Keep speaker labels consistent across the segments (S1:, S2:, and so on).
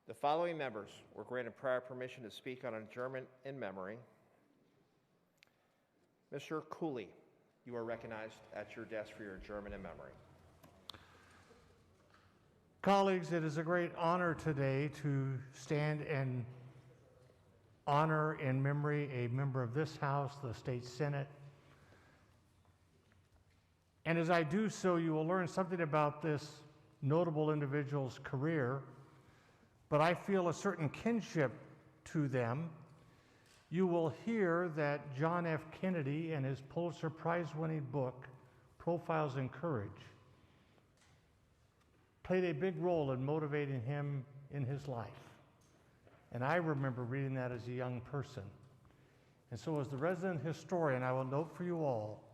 S1: The following members were granted prior permission to speak on adjournment in memory. Mr. Cooley, you are recognized at your desk for your adjournment in memory.
S2: Colleagues, it is a great honor today to stand and honor in memory a member of this House, the State Senate. And as I do so, you will learn something about this notable individual's career, but I feel a certain kinship to them. You will hear that John F. Kennedy and his Pulitzer Prize-winning book, Profiles in Courage, played a big role in motivating him in his life. And I remember reading that as a young person. And so as the resident historian, I will note for you all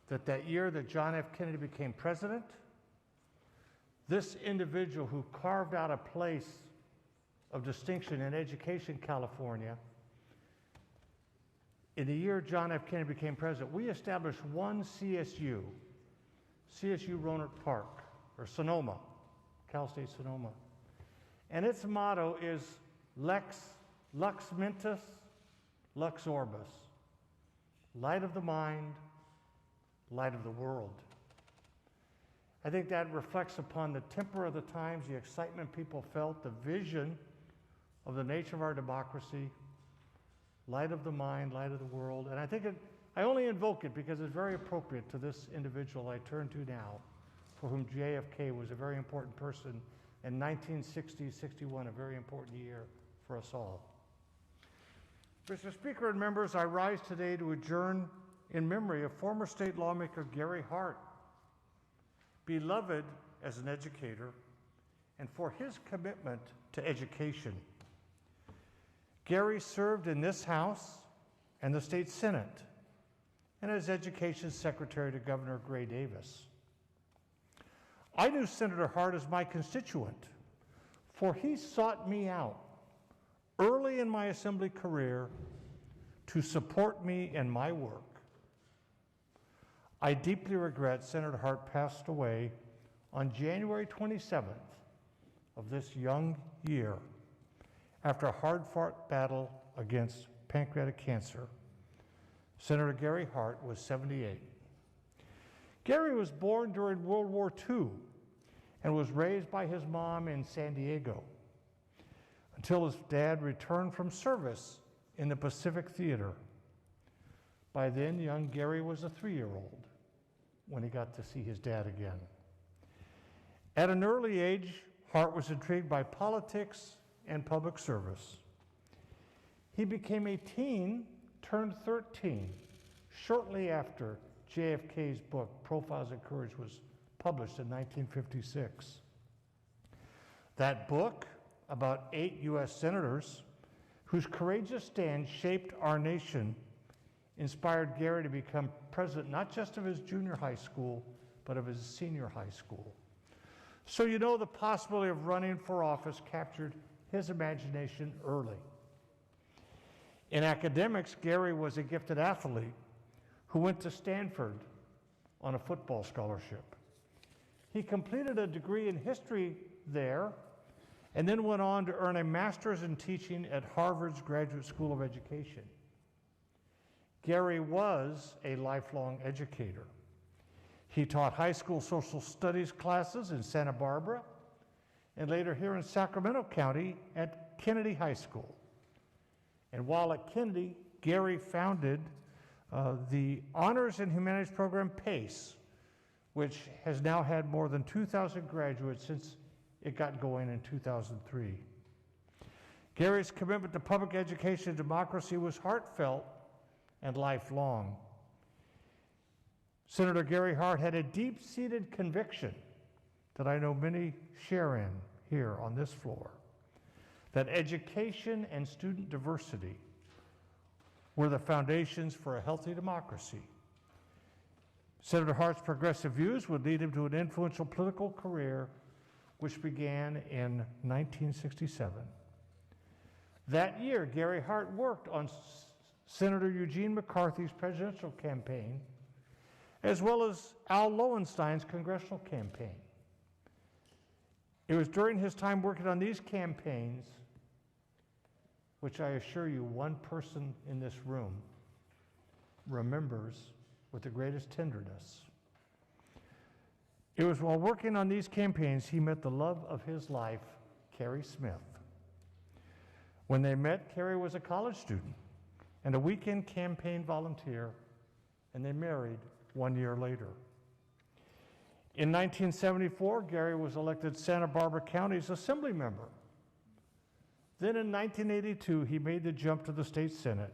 S2: that that year that John F. Kennedy became president, this individual who carved out a place of distinction in education, California, in the year John F. Kennedy became president, we established one CSU Roanoke Park, or Sonoma, Cal State Sonoma. And its motto is Lux Mentis, Lux Orbis, light of the mind, light of the world. I think that reflects upon the temper of the times, the excitement people felt, the vision of the nature of our democracy, light of the mind, light of the world. And I think I only invoke it because it's very appropriate to this individual I turn to now, for whom JFK was a very important person, and 1960-61, a very important year for us all. Mr. Speaker and members, I rise today to adjourn in memory of former state lawmaker Gary Hart, beloved as an educator, and for his commitment to education. Gary served in this House and the State Senate, and as Education Secretary to Governor Gray Davis. I knew Senator Hart as my constituent, for he sought me out early in my assembly career to support me in my work. I deeply regret Senator Hart passed away on January 27th of this young year after a hard-fought battle against pancreatic cancer. Senator Gary Hart was 78. Gary was born during World War II and was raised by his mom in San Diego until his dad returned from service in the Pacific Theater. By then, young Gary was a 3-year-old when he got to see his dad again. At an early age, Hart was intrigued by politics and public service. He became a teen, turned 13, shortly after JFK's book, Profiles in Courage, was published in 1956. That book, about 8 U.S. senators whose courageous stand shaped our nation, inspired Gary to become president not just of his junior high school, but of his senior high school. So you know the possibility of running for office captured his imagination early. In academics, Gary was a gifted athlete who went to Stanford on a football scholarship. He completed a degree in history there and then went on to earn a master's in teaching at Harvard's Graduate School of Education. Gary was a lifelong educator. He taught high school social studies classes in Santa Barbara and later here in Sacramento County at Kennedy High School. And while at Kennedy, Gary founded the Honors and Humanities program, PACE, which has now had more than 2,000 graduates since it got going in 2003. Gary's commitment to public education and democracy was heartfelt and lifelong. Senator Gary Hart had a deep-seated conviction that I know many share in here on this floor, that education and student diversity were the foundations for a healthy democracy. Senator Hart's progressive views would lead him to an influential political career which began in 1967. That year, Gary Hart worked on Senator Eugene McCarthy's presidential campaign, as well as Al Lowenstein's congressional campaign. It was during his time working on these campaigns, which I assure you one person in this room remembers with the greatest tenderness. It was while working on these campaigns he met the love of his life, Carrie Smith. When they met, Carrie was a college student and a weekend campaign volunteer, and they married 1 year later. In 1974, Gary was elected Santa Barbara County's Assembly member. Then in 1982, he made the jump to the state Senate,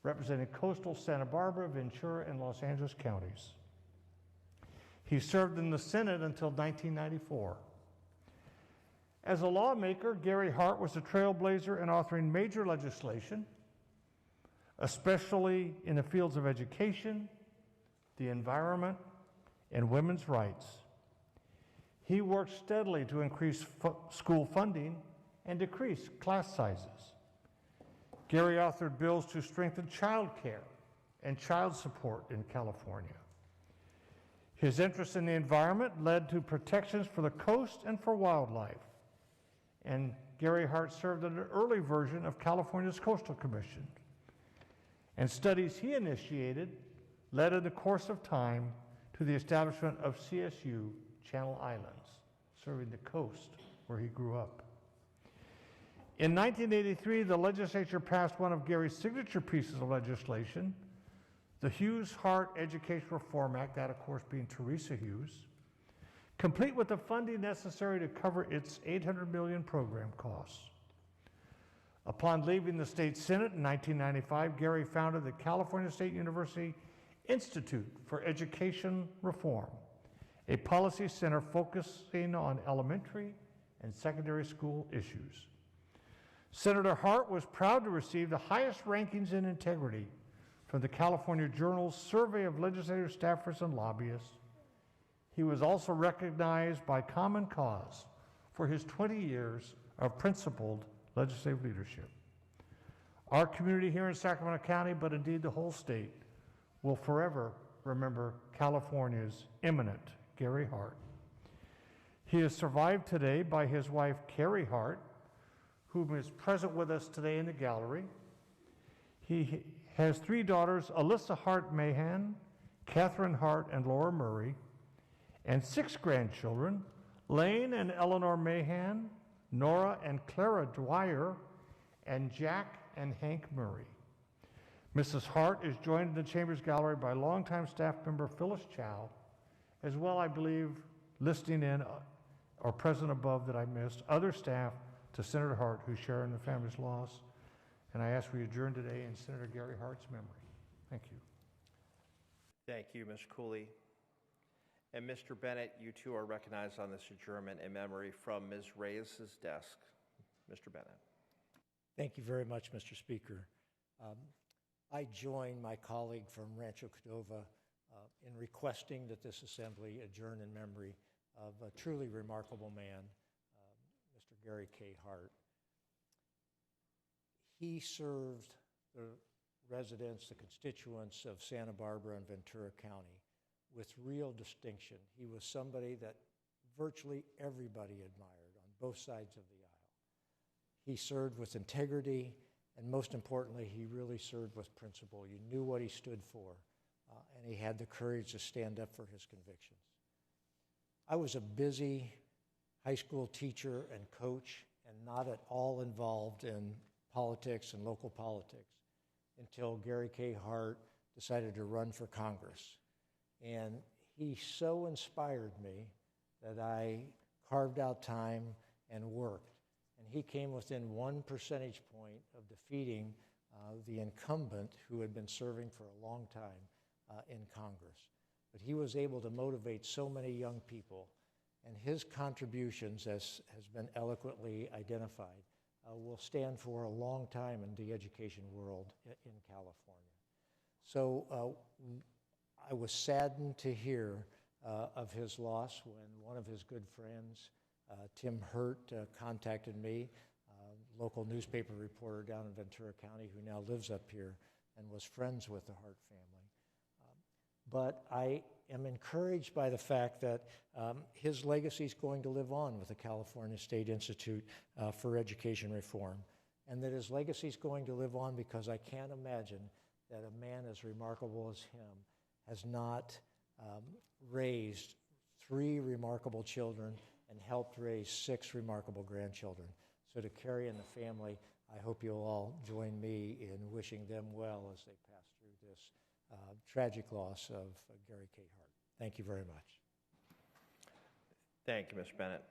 S2: representing coastal Santa Barbara, Ventura, and Los Angeles counties. He served in the Senate until 1994. As a lawmaker, Gary Hart was a trailblazer in authoring major legislation, especially in the fields of education, the environment, and women's rights. He worked steadily to increase school funding and decrease class sizes. Gary authored bills to strengthen child care and child support in California. His interest in the environment led to protections for the coast and for wildlife. And Gary Hart served in an early version of California's Coastal Commission. And studies he initiated led in the course of time to the establishment of CSU Channel Islands, serving the coast where he grew up. In 1983, the legislature passed one of Gary's signature pieces of legislation, the Hughes-Hart Education Reform Act, that of course being Teresa Hughes, complete with the funding necessary to cover its $800 million program costs. Upon leaving the state Senate in 1995, Gary founded the California State University Institute for Education Reform, a policy center focusing on elementary and secondary school issues. Senator Hart was proud to receive the highest rankings in integrity from the California Journal's Survey of Legislative Staffers and Lobbyists. He was also recognized by Common Cause for his 20 years of principled legislative leadership. Our community here in Sacramento County, but indeed the whole state, will forever remember California's eminent Gary Hart. He is survived today by his wife, Carrie Hart, whom is present with us today in the gallery. He has 3 daughters, Alyssa Hart Mahan, Catherine Hart, and Laura Murray, and 6 grandchildren, Lane and Eleanor Mahan, Nora and Clara Dwyer, and Jack and Hank Murray. Mrs. Hart is joined in the Chambers Gallery by longtime staff member Phyllis Chow, as well, I believe, listing in or present above that I missed, other staff to Senator Hart who share in the family's loss. And I ask we adjourn today in Senator Gary Hart's memory. Thank you.
S1: Thank you, Mr. Cooley. And Mr. Bennett, you too are recognized on this adjournment in memory from Ms. Reyes' desk. Mr. Bennett.
S3: Thank you very much, Mr. Speaker. I join my colleague from Rancho Cordova in requesting that this assembly adjourn in memory of a truly remarkable man, Mr. Gary K. Hart. He served the residents, the constituents of Santa Barbara and Ventura County with real distinction. He was somebody that virtually everybody admired on both sides of the aisle. He served with integrity, and most importantly, he really served with principle. You knew what he stood for, and he had the courage to stand up for his convictions. I was a busy high school teacher and coach and not at all involved in politics and local politics until Gary K. Hart decided to run for Congress. And he so inspired me that I carved out time and worked. And he came within 1 percentage point of defeating the incumbent who had been serving for a long time in Congress. But he was able to motivate so many young people, and his contributions, as has been eloquently identified, will stand for a long time in the education world in California. So I was saddened to hear of his loss when one of his good friends, Tim Hurt, contacted me, local newspaper reporter down in Ventura County who now lives up here and was friends with the Hart family. But I am encouraged by the fact that his legacy is going to live on with the California State Institute for Education Reform, and that his legacy is going to live on because I can't imagine that a man as remarkable as him has not raised 3 remarkable children and helped raise 6 remarkable grandchildren. So to Carrie and the family, I hope you'll all join me in wishing them well as they pass through this tragic loss of Gary Hart. Thank you very much.
S1: Thank you, Mr. Bennett.